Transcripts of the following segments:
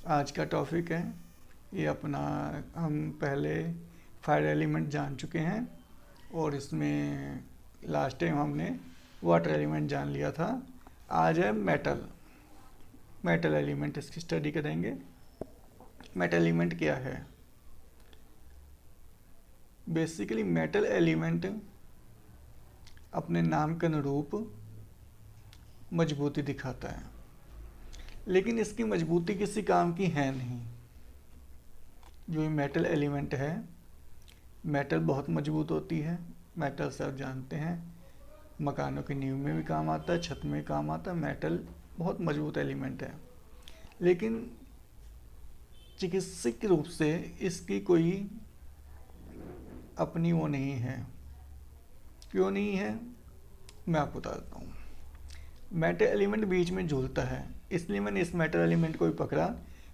आज का टॉपिक है ये अपना। हम पहले फायर एलिमेंट जान चुके हैं और इसमें लास्ट टाइम हमने वाटर एलिमेंट जान लिया था। आज है मेटल एलिमेंट, इसकी स्टडी करेंगे। मेटल एलिमेंट क्या है? बेसिकली मेटल एलिमेंट अपने नाम के अनुरूप मजबूती दिखाता है, लेकिन इसकी मजबूती किसी काम की है नहीं। जो ये मेटल एलिमेंट है, मेटल बहुत मजबूत होती है। मेटल सब जानते हैं, मकानों की नींव में भी काम आता है, छत में काम आता है। मेटल बहुत मजबूत एलिमेंट है, लेकिन चिकित्सक रूप से इसकी कोई अपनी वो नहीं है। क्यों नहीं है, मैं आपको बताता हूँ। मेटल एलिमेंट बीच में झूलता है, इसलिए मैंने इस मेटल एलिमेंट को भी पकड़ा,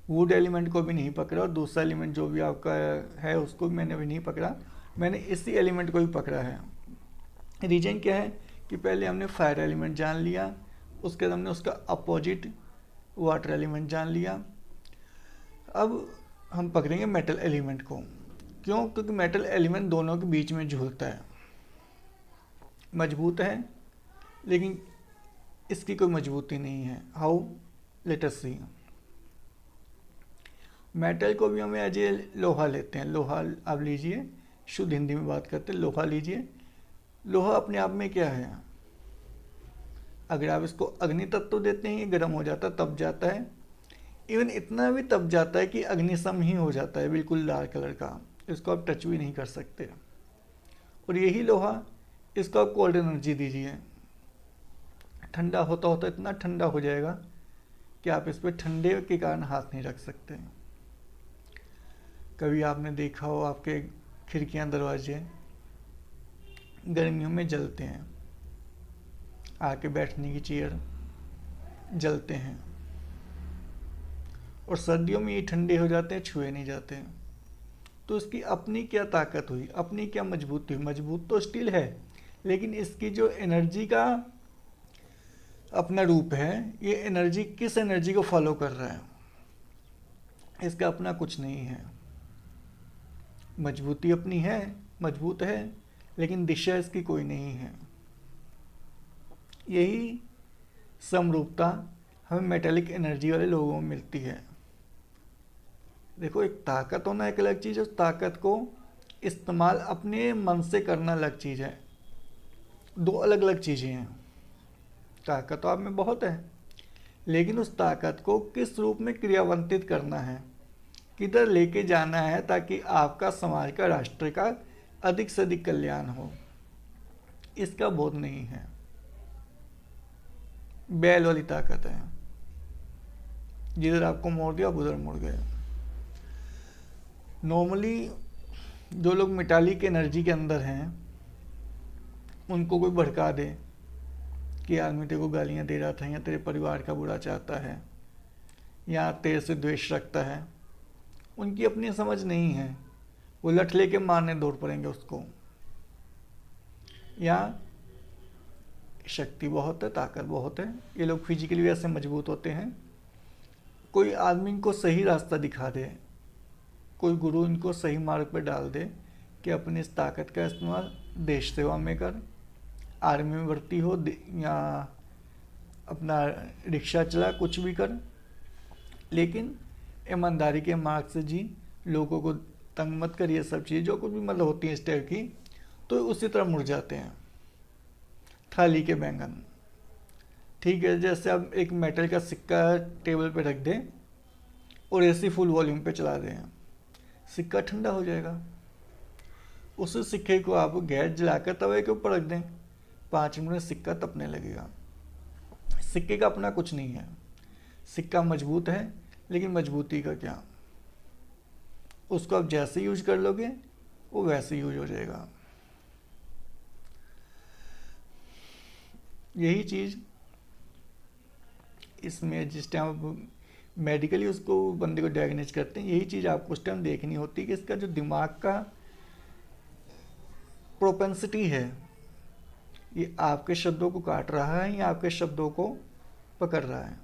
वुड एलिमेंट को भी नहीं पकड़ा, और दूसरा एलिमेंट जो भी आपका है उसको भी मैंने भी नहीं पकड़ा। मैंने इसी एलिमेंट को भी पकड़ा है। रीजन क्या है कि पहले हमने फायर एलिमेंट जान लिया, उसके बाद हमने उसका अपोजिट वाटर एलिमेंट जान लिया। अब हम पकड़ेंगे मेटल एलिमेंट को। क्यों? क्योंकि मेटल एलिमेंट दोनों के बीच में झूलता है, मजबूत है, लेकिन इसकी कोई मजबूती नहीं है। How? Let us see. Metal को भी हम एज ए लोहा लेते हैं। लोहा आप लीजिए, शुद्ध हिंदी में बात करते हैं, लोहा लीजिए। लोहा अपने आप में क्या है? अगर आप इसको अग्नि तत्व देते हैं, गर्म हो जाता है, तप जाता है। इवन इतना भी तप जाता है कि अग्निशम ही हो जाता है, बिल्कुल लाल कलर का। इसको आप टच भी नहीं कर सकते। और यही लोहा, इसको आप कोल्ड एनर्जी दीजिए, ठंडा होता होता इतना ठंडा हो जाएगा कि आप इस पर ठंडे के कारण हाथ नहीं रख सकते। कभी आपने देखा हो आपके खिड़कियां दरवाजे गर्मियों में जलते हैं, आके बैठने की चेयर जलते हैं, और सर्दियों में ये ठंडे हो जाते हैं, छुए नहीं जाते हैं। तो इसकी अपनी क्या ताकत हुई, अपनी क्या मजबूती हुई? मजबूत तो स्टील है, लेकिन इसकी जो एनर्जी का अपना रूप है, ये एनर्जी किस एनर्जी को फॉलो कर रहा है, इसका अपना कुछ नहीं है। मजबूती अपनी है, मजबूत है, लेकिन दिशा इसकी कोई नहीं है। यही समरूपता हमें मेटेलिक एनर्जी वाले लोगों में मिलती है। देखो, एक ताकत होना एक अलग चीज़ है, उस ताकत को इस्तेमाल अपने मन से करना अलग चीज़ है। दो अलग अलग चीज़ें हैं। ताकत तो आप में बहुत है, लेकिन उस ताकत को किस रूप में क्रियान्वित करना है, किधर लेके जाना है, ताकि आपका, समाज का, राष्ट्र का अधिक से अधिक कल्याण हो, इसका बोध नहीं है। बैल वाली ताकत है, जिधर आपको मोड़ दिया उधर मुड़ गए। नॉर्मली जो लोग मेटालिक एनर्जी के अंदर हैं, उनको कोई भड़का दे कि आदमी तेरे को गालियाँ दे रहा था, या तेरे परिवार का बुरा चाहता है, या तेरे से द्वेष रखता है, उनकी अपनी समझ नहीं है। वो लठ लेके मारने दौड़ पड़ेंगे उसको। या शक्ति बहुत है, ताकत बहुत है, ये लोग फिजिकली वैसे मजबूत होते हैं। कोई आदमी इनको सही रास्ता दिखा दे, कोई गुरु इनको सही मार्ग पर डाल दे कि अपनी इस ताकत का इस्तेमाल देश सेवा में कर, आर्मी में भर्ती हो, या अपना रिक्शा चला, कुछ भी कर, लेकिन ईमानदारी के मार्ग से जी, लोगों को तंग मत कर। ये सब चीज़ जो कुछ भी मतलब होती है इस टाइप की, तो उसी तरह मुड़ जाते हैं। थाली के बैंगन, ठीक है। जैसे आप एक मेटल का सिक्का टेबल पे रख दें और ऐसी फुल वॉल्यूम पे चला दें, सिक्का ठंडा हो जाएगा। उस सिक्के को आप गैस जलाकर तवे के ऊपर रख दें, 5 मिनट में सिक्का तपने लगेगा। सिक्के का अपना कुछ नहीं है। सिक्का मजबूत है, लेकिन मजबूती का क्या? उसको आप जैसे यूज कर लोगे वो वैसे यूज हो जाएगा। यही चीज़ इसमें जिस टाइम आप मेडिकली उसको बंदे को डायग्नोज करते हैं, यही चीज़ आपको उस टाइम देखनी होती है कि इसका जो दिमाग का प्रोपेंसिटी है, ये आपके शब्दों को काट रहा है या आपके शब्दों को पकड़ रहा है।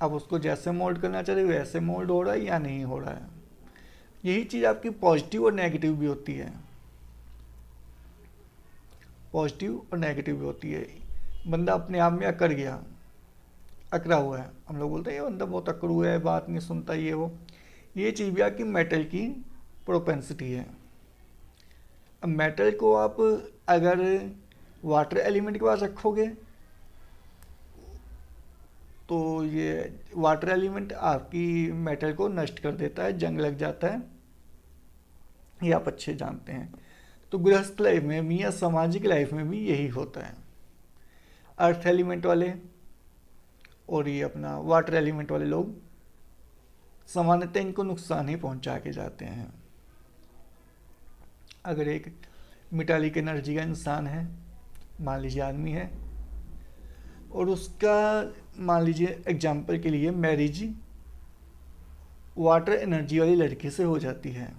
आप उसको जैसे मोल्ड करना चाह रहे हो वैसे मोल्ड हो रहा है या नहीं हो रहा है। यही चीज़ आपकी पॉजिटिव और नेगेटिव भी होती है, पॉजिटिव और नेगेटिव भी होती है। बंदा अपने आप में अकड़ गया, अकड़ा हुआ है, हम लोग बोलते हैं ये बंदा बहुत अकड़ हुआ है, बात नहीं सुनता ये वो। ये चीज़ भी आपकी मेटल की प्रोपेंसिटी है। अब मेटल को आप अगर वाटर एलिमेंट के पास रखोगे तो ये वाटर एलिमेंट आपकी मेटल को नष्ट कर देता है, जंग लग जाता है, ये आप अच्छे जानते हैं। तो गृहस्थ लाइफ में भी या सामाजिक लाइफ में भी यही होता है। अर्थ एलिमेंट वाले और ये अपना वाटर एलिमेंट वाले लोग सामान्यतः इनको नुकसान ही पहुंचा के जाते हैं। अगर एक मेटालिक एनर्जी का इंसान है, मान लीजिए आदमी है, और उसका मान लीजिए एग्जाम्पल के लिए मैरिज वाटर एनर्जी वाली लड़की से हो जाती है,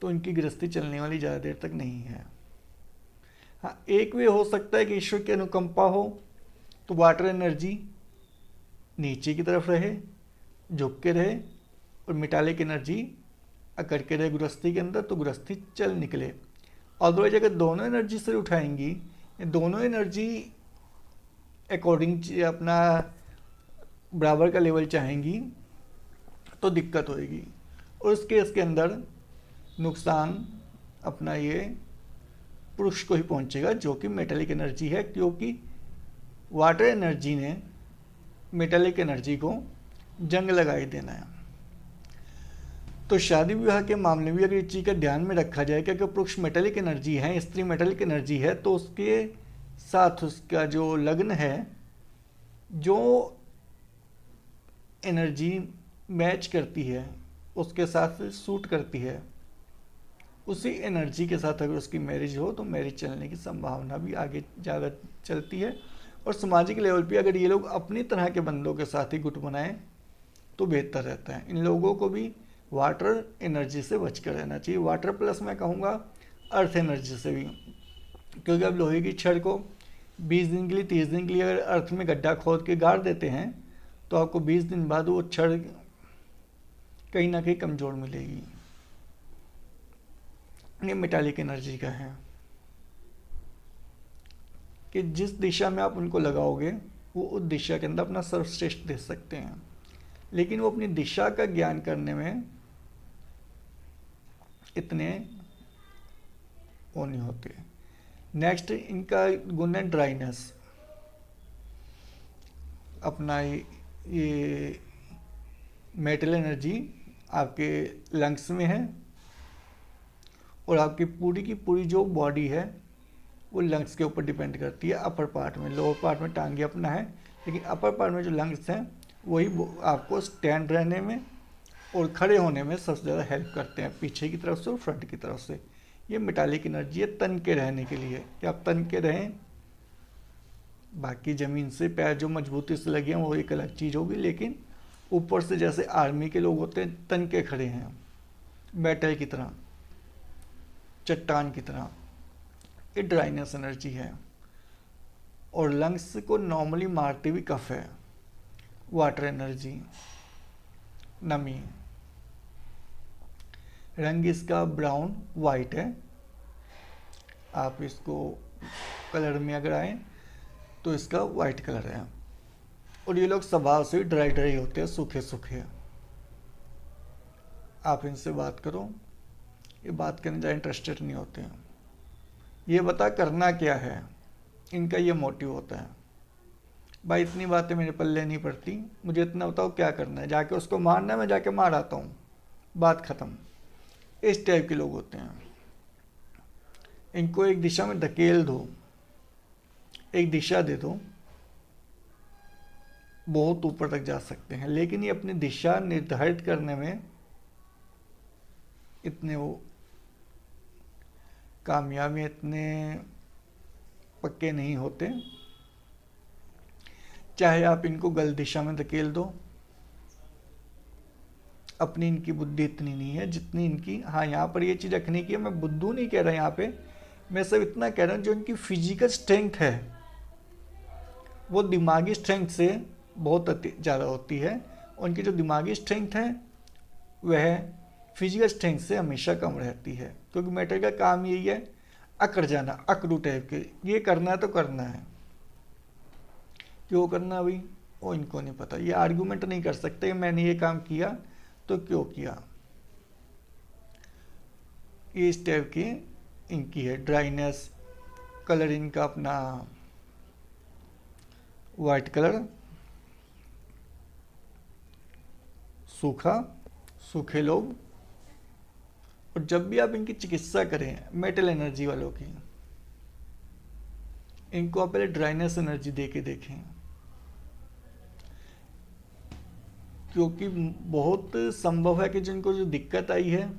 तो इनकी गृहस्थी चलने वाली ज़्यादा देर तक नहीं है। हाँ, एक वे हो सकता है कि ईश्वर की अनुकंपा हो तो वाटर एनर्जी नीचे की तरफ रहे, झुक के रहे, और मेटालिक एनर्जी अकड़ के रहे गृहस्थी के अंदर, तो गृहस्थी चल निकले। अदरवाइज अगर दोनों एनर्जी से उठाएंगी, दोनों एनर्जी अकॉर्डिंग अपना बराबर का लेवल चाहेंगी तो दिक्कत होएगी, और उस केस के अंदर नुकसान अपना ये पुरुष को ही पहुंचेगा जो कि मेटालिक एनर्जी है, क्योंकि वाटर एनर्जी ने मेटालिक एनर्जी को जंग लगाई देना है। तो शादी विवाह के मामले में अगर इस चीज़ का ध्यान में रखा जाए कि अगर पुरुष मेटालिक एनर्जी है, स्त्री मेटालिक एनर्जी है, तो उसके साथ उसका जो लग्न है, जो एनर्जी मैच करती है, उसके साथ सूट करती है, उसी एनर्जी के साथ अगर उसकी मैरिज हो तो मैरिज चलने की संभावना भी आगे ज़्यादा चलती है। और सामाजिक लेवल पे अगर ये लोग अपनी तरह के बंदों के साथ ही गुट बनाएं तो बेहतर रहता है। इन लोगों को भी वाटर एनर्जी से बचकर रहना चाहिए। वाटर प्लस मैं कहूँगा अर्थ एनर्जी से भी, क्योंकि अब लोहे की छड़ को 20 दिन के लिए 30 दिन के लिए अगर अर्थ में गड्ढा खोद के गाड़ देते हैं तो आपको 20 दिन बाद वो छड़ कहीं ना कहीं कमज़ोर मिलेगी। ये मेटालिक एनर्जी का है कि जिस दिशा में आप उनको लगाओगे वो उस दिशा के अंदर अपना सर्वश्रेष्ठ दे सकते हैं, लेकिन वो अपनी दिशा का ज्ञान करने में इतने वो नहीं होते। नेक्स्ट इनका गुण है ड्राइनेस। अपना ये मेटल एनर्जी आपके लंग्स में है, और आपकी पूरी की पूरी जो बॉडी है वो लंग्स के ऊपर डिपेंड करती है। अपर पार्ट में, लोअर पार्ट में टांगे अपना है, लेकिन अपर पार्ट में जो लंग्स हैं वही आपको स्टैंड रहने में और खड़े होने में सबसे ज़्यादा हेल्प करते हैं, पीछे की तरफ से और फ्रंट की तरफ से। ये मेटालिक एनर्जी है तन के रहने के लिए, कि आप तन के रहें। बाकी ज़मीन से पैर जो मजबूती से लगे हैं वो एक अलग चीज़ होगी, लेकिन ऊपर से जैसे आर्मी के लोग होते हैं तन के खड़े हैं, मेटल की तरह, चट्टान की तरह। ये ड्राइनेस एनर्जी है। और लंग्स को नॉर्मली मारती भी कफ है, वाटर एनर्जी, नमी। रंग इसका ब्राउन वाइट है। आप इसको कलर में अगर आए तो इसका वाइट कलर है। और ये लोग स्वभाव से ड्राई ड्राई होते हैं, सूखे सूखे। आप इनसे बात करो, ये बात करने ज़्यादा इंटरेस्टेड नहीं होते हैं। ये बता करना क्या है, इनका ये मोटिव होता है। भाई इतनी बातें मेरे पल्ले नहीं पड़ती, मुझे इतना बताओ क्या करना है, जाके उसको मारना है, मैं जाके मार आता हूँ, बात ख़त्म। इस टाइप के लोग होते हैं। इनको एक दिशा में धकेल दो, एक दिशा दे दो, बहुत ऊपर तक जा सकते हैं। लेकिन ये अपनी दिशा निर्धारित करने में इतने वो कामयाबी इतने पक्के नहीं होते। चाहे आप इनको गलत दिशा में धकेल दो, अपनी इनकी बुद्धि इतनी नहीं है जितनी इनकी, हाँ यहाँ पर ये चीज़ रखने की है, मैं बुद्धू नहीं कह रहा यहाँ पे, मैं सब इतना कह रहा हूँ जो इनकी फिजिकल स्ट्रेंथ है वो दिमागी स्ट्रेंथ से बहुत ज़्यादा होती है। उनकी जो दिमागी स्ट्रेंथ है वह फिजिकल स्ट्रेंथ से हमेशा कम रहती है, क्योंकि मेटल का काम यही है अकड़ जाना, अकड़ू टाइप के, ये करना है तो करना है, क्यों करना अभी वो इनको नहीं पता। ये आर्गूमेंट नहीं कर सकते मैंने ये काम किया तो क्यों किया। ये इस टाइप की इनकी है ड्राइनेस। कलर इनका अपना वाइट कलर, सूखा, सूखे लोग। और जब भी आप इनकी चिकित्सा करें मेटल एनर्जी वालों की, इनको आप पहले ड्राइनेस एनर्जी दे के देखें, क्योंकि बहुत संभव है कि जिनको जो दिक्कत आई है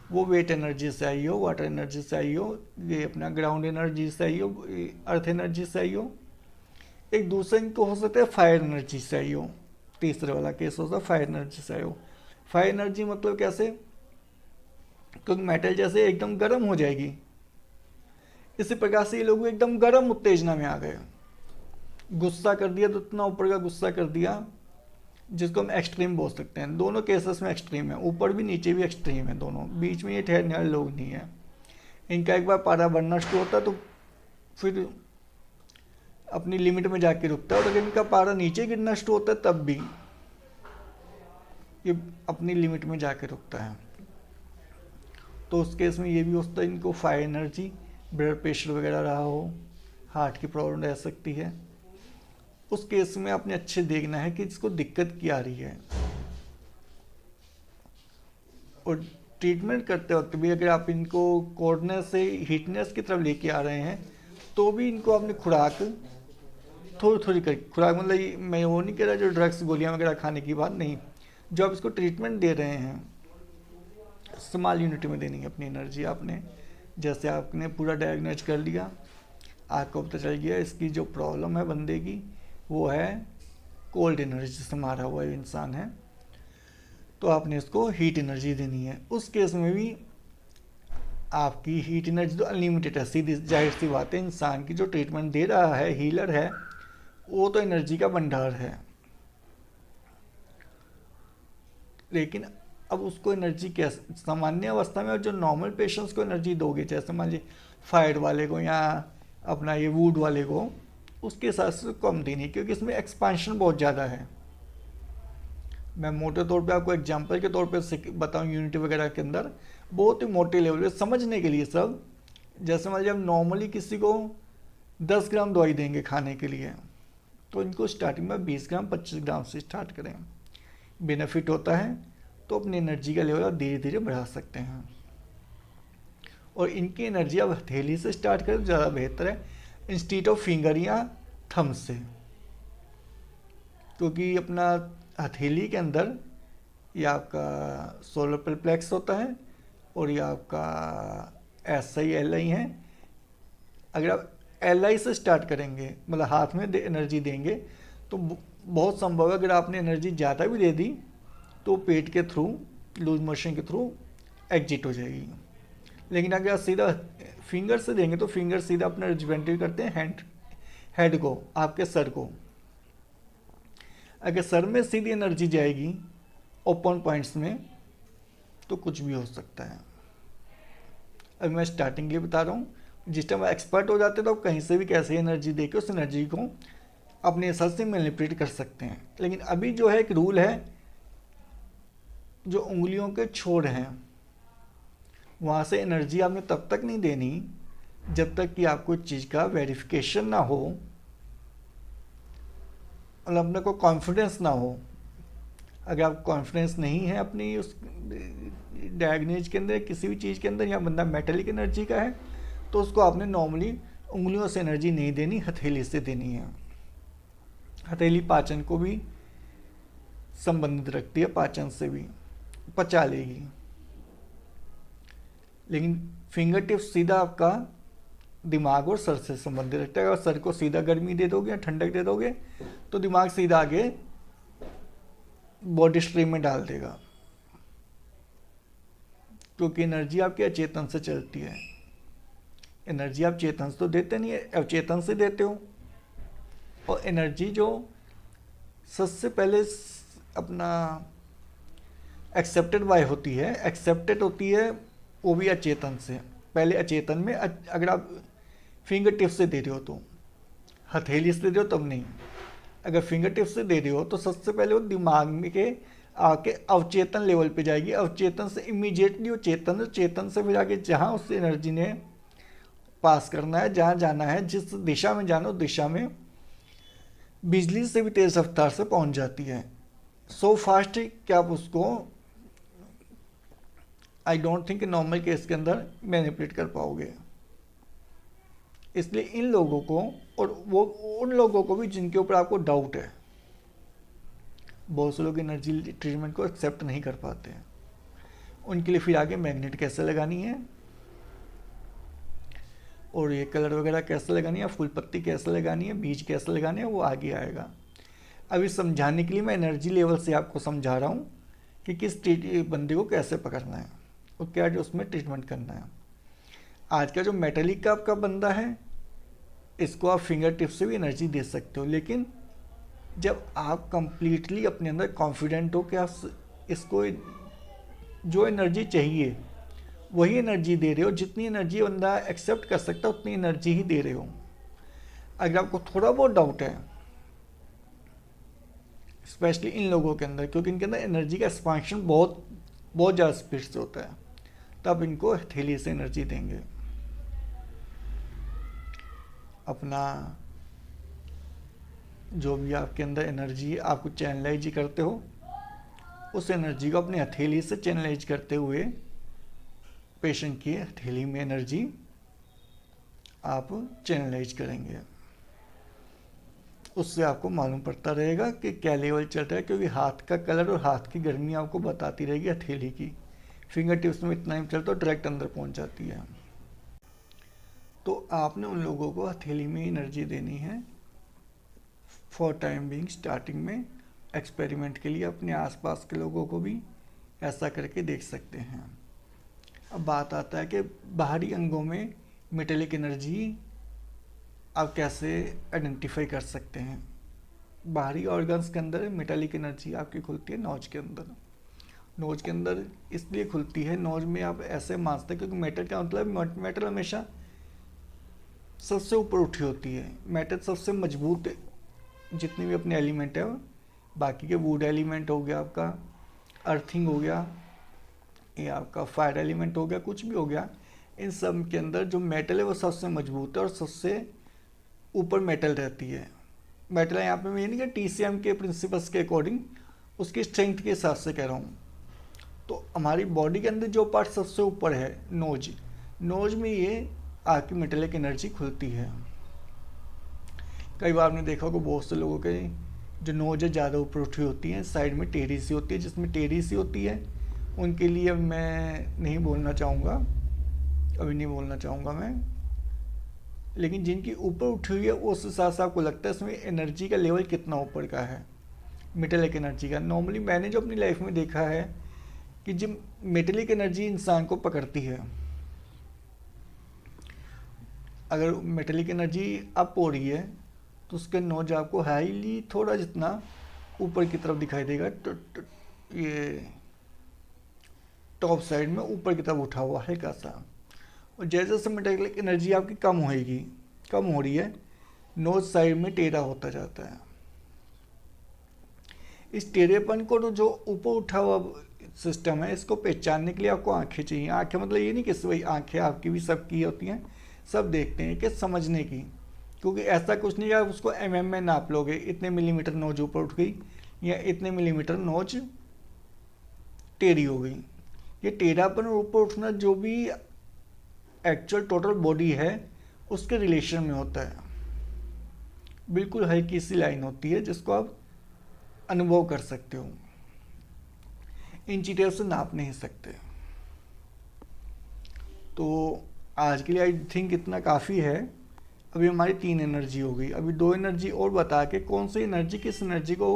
वो वेट एनर्जी से आई हो, वाटर एनर्जी से आई हो, ये अपना ग्राउंड एनर्जी से आई हो, अर्थ एनर्जी से आई हो। एक दूसरे इनको हो सकता है फायर एनर्जी से आई हो। तीसरे वाला केस होता है फायर एनर्जी से आई हो। फायर एनर्जी मतलब कैसे, क्योंकि मेटल जैसे एकदम गर्म हो जाएगी, इसी प्रकार से ये लोग एकदम गर्म उत्तेजना में आ गए, गुस्सा कर दिया तो इतना ऊपर का गुस्सा कर दिया जिसको हम एक्सट्रीम बोल सकते हैं। दोनों केसेस में एक्सट्रीम है, ऊपर भी नीचे भी एक्सट्रीम है, दोनों बीच में ये ठहरने वाले लोग नहीं है। इनका एक बार पारा बढ़ना शुरू होता है तो फिर अपनी लिमिट में जाके रुकता है, और अगर इनका पारा नीचे गिरना शुरू होता है तब भी ये अपनी लिमिट में जाके रुकता है। तो उस केस में ये भी होता है इनको फायर एनर्जी, ब्लड प्रेशर वगैरह रहा हो, हार्ट की प्रॉब्लम रह सकती है। उस केस में आपने अच्छे देखना है कि इसको दिक्कत क्या आ रही है, और ट्रीटमेंट करते वक्त भी अगर आप इनको कोल्डनेस से हीटनेस की तरफ लेके आ रहे हैं तो भी इनको आपने खुराक थोड़ी थोड़ी कर, खुराक मतलब मैं वो नहीं कह रहा जो ड्रग्स गोलियां वगैरह खाने की बात नहीं, जो आप इसको ट्रीटमेंट दे रहे हैं स्मॉल यूनिट में देनी है अपनी एनर्जी आपने। जैसे आपने पूरा डायग्नोज कर लिया, आपको पता चल गया इसकी जो प्रॉब्लम है बंदे की वो है कोल्ड एनर्जी से मारा हुआ इंसान है, तो आपने इसको हीट एनर्जी देनी है। उस केस में भी आपकी हीट एनर्जी तो अनलिमिटेड है, सीधी जाहिर सी बात है। इंसान की जो ट्रीटमेंट दे रहा है हीलर है वो तो एनर्जी का भंडार है, लेकिन अब उसको एनर्जी कैसे, सामान्य अवस्था में जो नॉर्मल पेशेंट्स को एनर्जी दोगे, जैसे मान लीजिए फायर वाले को या अपना ये वुड वाले को, उसके हिसाब से कम देनी, क्योंकि इसमें एक्सपांशन बहुत ज़्यादा है। मैं मोटे तौर पे आपको एग्जांपल के तौर पे बताऊं, यूनिट वगैरह के अंदर बहुत ही मोटे लेवल पे समझने के लिए सब। जैसे मान लीजिए हम नॉर्मली किसी को 10 ग्राम दवाई देंगे खाने के लिए, तो इनको स्टार्टिंग में 20 ग्राम 25 ग्राम से स्टार्ट करें, बेनिफिट होता है तो अपनी एनर्जी का लेवल आप धीरे धीरे बढ़ा सकते हैं। और इनकी एनर्जी आप हथेली से स्टार्ट करें तो ज़्यादा बेहतर है इंस्टीट ऑफ फिंगर या थंब से, क्योंकि अपना हथेली के अंदर ये आपका सोलर प्लेक्स होता है और ये आपका SI LI है। अगर आप LI से स्टार्ट करेंगे मतलब हाथ में एनर्जी देंगे तो बहुत संभव है अगर आपने एनर्जी ज़्यादा भी दे दी तो पेट के थ्रू, लूज मोशन के थ्रू एग्जिट हो जाएगी। लेकिन अगर आप सीधा फिंगर से देंगे तो फिंगर सीधा अपना रिप्रेजेंटेटिव करते हैं हेड को, आपके सर को। अगर सर में सीधी एनर्जी जाएगी ओपन पॉइंट्स में तो कुछ भी हो सकता है। अभी मैं स्टार्टिंग के लिए बता रहा हूँ, जिस टाइम एक्सपर्ट हो जाते हैं तो कहीं से भी कैसे एनर्जी देके उस एनर्जी को अपने हिसाब से मैनिपुलेट कर सकते हैं। लेकिन अभी जो है एक रूल है, जो उंगलियों के छोर हैं वहाँ से एनर्जी आपने तब तक नहीं देनी जब तक कि आपको चीज़ का वेरिफिकेशन ना हो, मतलब अपने को कॉन्फिडेंस ना हो। अगर आप कॉन्फिडेंस नहीं है अपनी उस डायग्नोज के अंदर, किसी भी चीज़ के अंदर, या बंदा मेटेलिक एनर्जी का है, तो उसको आपने नॉर्मली उंगलियों से एनर्जी नहीं देनी, हथेली से देनी है। हथेली पाचन को भी संबंधित रखती है, पाचन से भी पचा लेगी। लेकिन फिंगर टिप्स सीधा आपका दिमाग और सर से संबंधित रखता है। अगर सर को सीधा गर्मी दे दोगे या ठंडक दे दोगे तो दिमाग सीधा आगे बॉडी स्ट्रीम में डाल देगा, क्योंकि एनर्जी आपके अचेतन से चलती है। एनर्जी आप चेतन से तो देते नहीं है, अवचेतन से देते हो। और एनर्जी जो सबसे पहले अपना एक्सेप्टेड बाय होती है, एक्सेप्टेड होती है वो भी अचेतन से। पहले अचेतन में अगर आप फिंगर टिप से दे रहे हो तो, हथेली से दे रहे हो तब नहीं। अगर फिंगर टिप से दे रहे हो तो सबसे पहले वो दिमाग में के आके अवचेतन लेवल पे जाएगी, अवचेतन से इमीडिएटली वो चेतन, चेतन से फिर आगे जहाँ उस एनर्जी ने पास करना है, जहाँ जाना है, जिस दिशा में जाना उस दिशा में बिजली से भी तेज रफ्तार से पहुँच जाती है। सो फास्ट कि आप उसको I don't think normal case के अंदर मैनिपुलेट कर पाओगे। इसलिए इन लोगों को और वो उन लोगों को भी जिनके ऊपर आपको डाउट है, बहुत से लोग एनर्जी ट्रीटमेंट को एक्सेप्ट नहीं कर पाते हैं, उनके लिए फिर आगे मैग्नेट कैसे लगानी है और ये कलर वगैरह कैसे लगानी है, फूल पत्ती कैसे लगानी है, बीज कैसे लगाने हैं, वो आगे आएगा। अभी समझाने के लिए मैं एनर्जी लेवल से आपको समझा रहा हूँ कि किस बंदे को कैसे पकड़ना है और क्या जो उसमें ट्रीटमेंट करना है। आज का जो मेटालिक का आपका बंदा है, इसको आप फिंगर टिप से भी एनर्जी दे सकते हो, लेकिन जब आप कंप्लीटली अपने अंदर कॉन्फिडेंट हो कि आप इसको जो एनर्जी चाहिए वही एनर्जी दे रहे हो, जितनी एनर्जी बंदा एक्सेप्ट कर सकता है उतनी एनर्जी ही दे रहे हो। अगर आपको थोड़ा बहुत डाउट है, स्पेशली इन लोगों के अंदर, क्योंकि इनके अंदर एनर्जी का एक्सपांशन बहुत ज़्यादा स्पीड से होता है, तब इनको हथेली से एनर्जी देंगे। अपना जो भी आपके अंदर एनर्जी आपको चैनलाइज करते हो, उस एनर्जी को अपनी हथेली से चैनलाइज करते हुए पेशेंट की हथेली में एनर्जी आप चैनलाइज करेंगे। उससे आपको मालूम पड़ता रहेगा कि क्या लेवल चल रहा है, क्योंकि हाथ का कलर और हाथ की गर्मी आपको बताती रहेगी हथेली की। फिंगर टिप्स में इतना ही चलता तो डायरेक्ट अंदर पहुंच जाती है। तो आपने उन लोगों को हथेली में एनर्जी देनी है फॉर टाइम बीइंग। स्टार्टिंग में एक्सपेरिमेंट के लिए अपने आसपास के लोगों को भी ऐसा करके देख सकते हैं। अब बात आता है कि बाहरी अंगों में मेटेलिक एनर्जी आप कैसे आइडेंटिफाई कर सकते हैं। बाहरी ऑर्गन्स के अंदर मेटेलिक एनर्जी आपकी खुलती है नोज के अंदर। नोज के अंदर इसलिए खुलती है, नोज में आप ऐसे मानते हैं क्योंकि मेटल का मतलब मेटल हमेशा सबसे ऊपर उठी होती है। मेटल सबसे मजबूत जितने भी अपने एलिमेंट है, बाकी के वुड एलिमेंट हो गया, आपका अर्थिंग हो गया, ये आपका फायर एलिमेंट हो गया, कुछ भी हो गया, इन सब के अंदर जो मेटल है वो सबसे मजबूत है और सबसे ऊपर मेटल रहती है। मेटल यहाँ पे मैं ये नहीं कि TCM के प्रिंसिपल्स के अकॉर्डिंग, उसकी स्ट्रेंथ के हिसाब से कह रहा हूँ। तो हमारी बॉडी के अंदर जो पार्ट सबसे ऊपर है नोज, नोज में ये आपकी मेटेलिक एनर्जी खुलती है। कई बार आपने देखा होगा बहुत से लोगों के जो नोज है ज़्यादा ऊपर उठी होती हैं, साइड में टेढ़ी सी होती है। जिसमें टेढ़ी सी होती है उनके लिए मैं नहीं बोलना चाहूँगा, अभी नहीं बोलना चाहूँगा मैं, लेकिन जिनकी ऊपर उठी हुई है उस हिसाब से आपको लगता है इसमें एनर्जी का लेवल कितना ऊपर का है, मेटेलिक एनर्जी का। नॉर्मली मैंने जो अपनी लाइफ में देखा है कि जब मेटेलिक एनर्जी इंसान को पकड़ती है, अगर मेटेलिक एनर्जी अप हो रही है तो उसके नोज आपको हाईली थोड़ा जितना ऊपर की तरफ दिखाई देगा, ये टॉप साइड में ऊपर की तरफ उठा हुआ हल्का सा। और जैसे जैसे मेटेलिक एनर्जी आपकी कम होएगी, कम हो रही है, नोज साइड में टेढ़ा होता जाता है। इस टेढ़ेपन को जो ऊपर उठा हुआ सिस्टम है, इसको पहचानने के लिए आपको आंखें चाहिए। आंखें मतलब ये नहीं कि वही आंखें आपकी भी सबकी होती हैं, सब देखते हैं कि समझने की, क्योंकि ऐसा कुछ नहीं है आप उसको mm में नाप लोगे, इतने मिलीमीटर नोज ऊपर उठ गई या इतने मिलीमीटर नोज टेढ़ी हो गई। ये टेढ़ापन और ऊपर उठना जो भी एक्चुअल टोटल बॉडी है उसके रिलेशन में होता है। बिल्कुल हल्की सी लाइन होती है जिसको आप अनुभव कर सकते हो, इन चीज़ों से नाप नहीं सकते। तो आज के लिए आई थिंक इतना काफ़ी है। अभी हमारी 3 एनर्जी हो गई, अभी 2 एनर्जी और बता के कौन सी एनर्जी किस एनर्जी को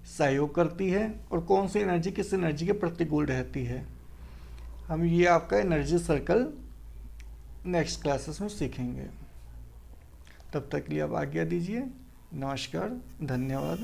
सहयोग करती है और कौन सी एनर्जी किस एनर्जी के प्रतिकूल रहती है। हम ये आपका एनर्जी सर्कल नेक्स्ट क्लासेस में सीखेंगे। तब तक के लिए आप आज्ञा दीजिए। नमस्कार, धन्यवाद।